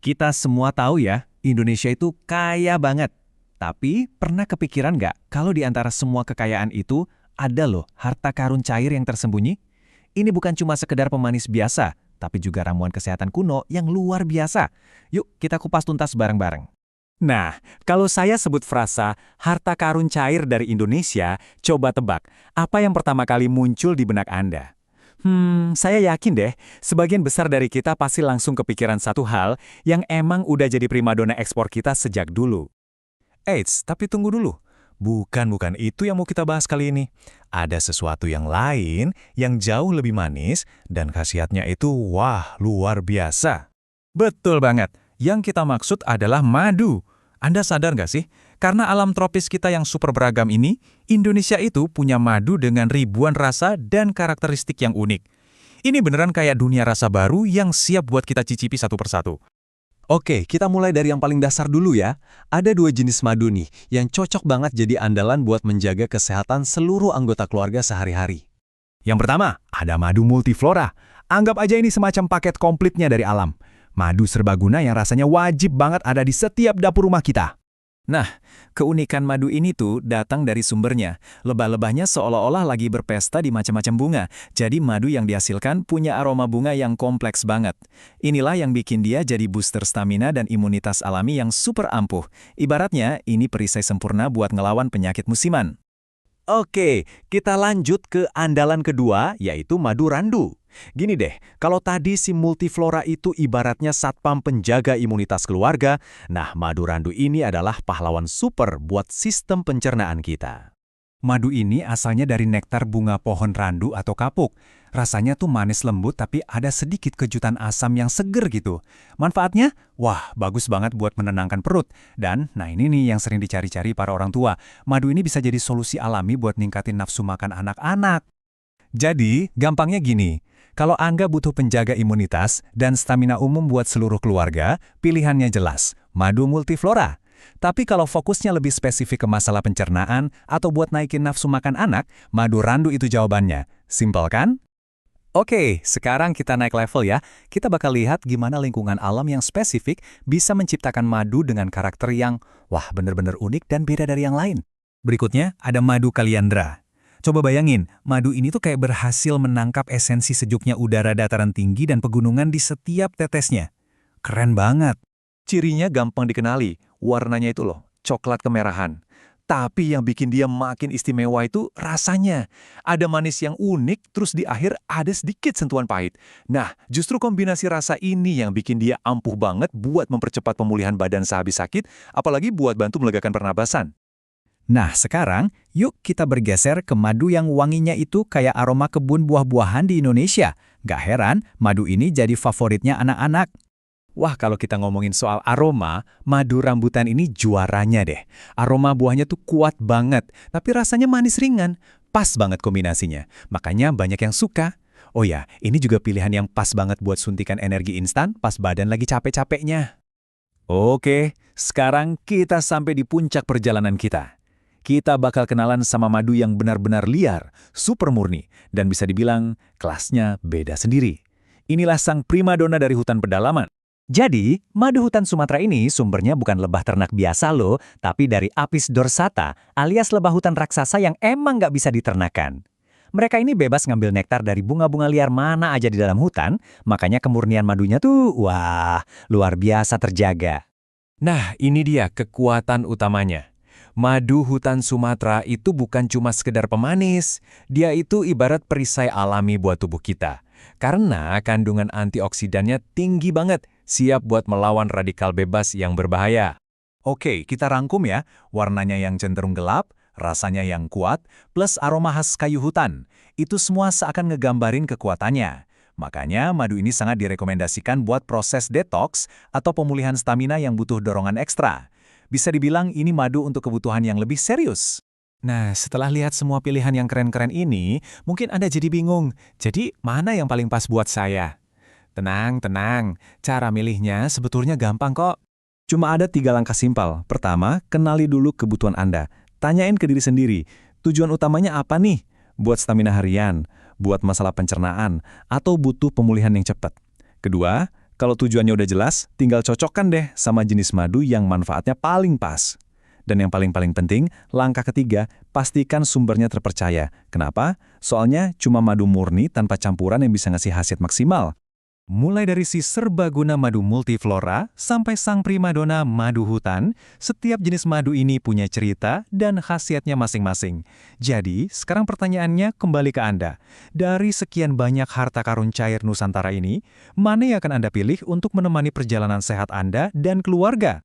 Kita semua tahu ya, Indonesia itu kaya banget. Tapi pernah kepikiran nggak kalau di antara semua kekayaan itu ada loh harta karun cair yang tersembunyi? Ini bukan cuma sekedar pemanis biasa, tapi juga ramuan kesehatan kuno yang luar biasa. Yuk kita kupas tuntas bareng-bareng. Nah, kalau saya sebut frasa harta karun cair dari Indonesia, coba tebak, apa yang pertama kali muncul di benak Anda? Saya yakin deh, sebagian besar dari kita pasti langsung kepikiran satu hal yang emang udah jadi primadona ekspor kita sejak dulu. Eits, tapi tunggu dulu. Bukan itu yang mau kita bahas kali ini. Ada sesuatu yang lain yang jauh lebih manis dan khasiatnya itu wah, luar biasa. Betul banget, yang kita maksud adalah madu. Anda sadar nggak sih? Karena alam tropis kita yang super beragam ini, Indonesia itu punya madu dengan ribuan rasa dan karakteristik yang unik. Ini beneran kayak dunia rasa baru yang siap buat kita cicipi satu persatu. Oke, kita mulai dari yang paling dasar dulu ya. Ada 2 jenis madu nih, yang cocok banget jadi andalan buat menjaga kesehatan seluruh anggota keluarga sehari-hari. Yang pertama, ada madu multiflora. Anggap aja ini semacam paket komplitnya dari alam. Madu serbaguna yang rasanya wajib banget ada di setiap dapur rumah kita. Nah, keunikan madu ini tuh datang dari sumbernya. Lebah-lebahnya seolah-olah lagi berpesta di macam-macam bunga. Jadi madu yang dihasilkan punya aroma bunga yang kompleks banget. Inilah yang bikin dia jadi booster stamina dan imunitas alami yang super ampuh. Ibaratnya, ini perisai sempurna buat ngelawan penyakit musiman. Oke, kita lanjut ke andalan kedua, yaitu madu randu. Gini deh, kalau tadi si multiflora itu ibaratnya satpam penjaga imunitas keluarga, nah madu randu ini adalah pahlawan super buat sistem pencernaan kita. Madu ini asalnya dari nektar bunga pohon randu atau kapuk. Rasanya tuh manis lembut tapi ada sedikit kejutan asam yang seger gitu. Manfaatnya? Wah, bagus banget buat menenangkan perut. Dan, nah ini nih yang sering dicari-cari para orang tua. Madu ini bisa jadi solusi alami buat ningkatin nafsu makan anak-anak. Jadi, gampangnya gini. Kalau Angga butuh penjaga imunitas dan stamina umum buat seluruh keluarga, pilihannya jelas, madu multiflora. Tapi kalau fokusnya lebih spesifik ke masalah pencernaan atau buat naikin nafsu makan anak, madu randu itu jawabannya. Simpel kan? Oke, sekarang kita naik level ya. Kita bakal lihat gimana lingkungan alam yang spesifik bisa menciptakan madu dengan karakter yang, wah bener-bener unik dan beda dari yang lain. Berikutnya, ada madu kaliandra. Coba bayangin, madu ini tuh kayak berhasil menangkap esensi sejuknya udara dataran tinggi dan pegunungan di setiap tetesnya. Keren banget. Cirinya gampang dikenali, warnanya itu loh, coklat kemerahan. Tapi yang bikin dia makin istimewa itu rasanya. Ada manis yang unik, terus di akhir ada sedikit sentuhan pahit. Nah, justru kombinasi rasa ini yang bikin dia ampuh banget buat mempercepat pemulihan badan sehabis sakit, apalagi buat bantu melegakan pernapasan. Nah, sekarang yuk kita bergeser ke madu yang wanginya itu kayak aroma kebun buah-buahan di Indonesia. Gak heran, madu ini jadi favoritnya anak-anak. Wah, kalau kita ngomongin soal aroma, madu rambutan ini juaranya deh. Aroma buahnya tuh kuat banget, tapi rasanya manis ringan. Pas banget kombinasinya, makanya banyak yang suka. Oh ya, ini juga pilihan yang pas banget buat suntikan energi instan pas badan lagi capek-capeknya. Oke, sekarang kita sampai di puncak perjalanan kita. Kita bakal kenalan sama madu yang benar-benar liar, super murni, dan bisa dibilang kelasnya beda sendiri. Inilah sang primadona dari hutan pedalaman. Jadi, madu hutan Sumatera ini sumbernya bukan lebah ternak biasa loh, tapi dari Apis dorsata alias lebah hutan raksasa yang emang nggak bisa diternakan. Mereka ini bebas ngambil nektar dari bunga-bunga liar mana aja di dalam hutan, makanya kemurnian madunya tuh, wah, luar biasa terjaga. Nah, ini dia kekuatan utamanya. Madu hutan Sumatera itu bukan cuma sekedar pemanis, dia itu ibarat perisai alami buat tubuh kita. Karena kandungan antioksidannya tinggi banget, siap buat melawan radikal bebas yang berbahaya. Oke, kita rangkum ya, warnanya yang cenderung gelap, rasanya yang kuat, plus aroma khas kayu hutan. Itu semua seakan ngegambarin kekuatannya. Makanya madu ini sangat direkomendasikan buat proses detox atau pemulihan stamina yang butuh dorongan ekstra. Bisa dibilang ini madu untuk kebutuhan yang lebih serius. Nah, setelah lihat semua pilihan yang keren-keren ini, mungkin Anda jadi bingung. Jadi, mana yang paling pas buat saya? Tenang, tenang. Cara milihnya sebetulnya gampang kok. Cuma ada 3 langkah simpel. Pertama, kenali dulu kebutuhan Anda. Tanyain ke diri sendiri, tujuan utamanya apa nih? Buat stamina harian, buat masalah pencernaan, atau butuh pemulihan yang cepat? Kedua, Kalau tujuannya udah jelas, tinggal cocokkan deh sama jenis madu yang manfaatnya paling pas. Dan yang paling-paling penting, langkah ketiga, pastikan sumbernya terpercaya. Kenapa? Soalnya cuma madu murni tanpa campuran yang bisa ngasih khasiat maksimal. Mulai dari si serbaguna madu multiflora sampai sang primadona madu hutan, setiap jenis madu ini punya cerita dan khasiatnya masing-masing. Jadi, sekarang pertanyaannya kembali ke Anda. Dari sekian banyak harta karun cair Nusantara ini, mana yang akan Anda pilih untuk menemani perjalanan sehat Anda dan keluarga?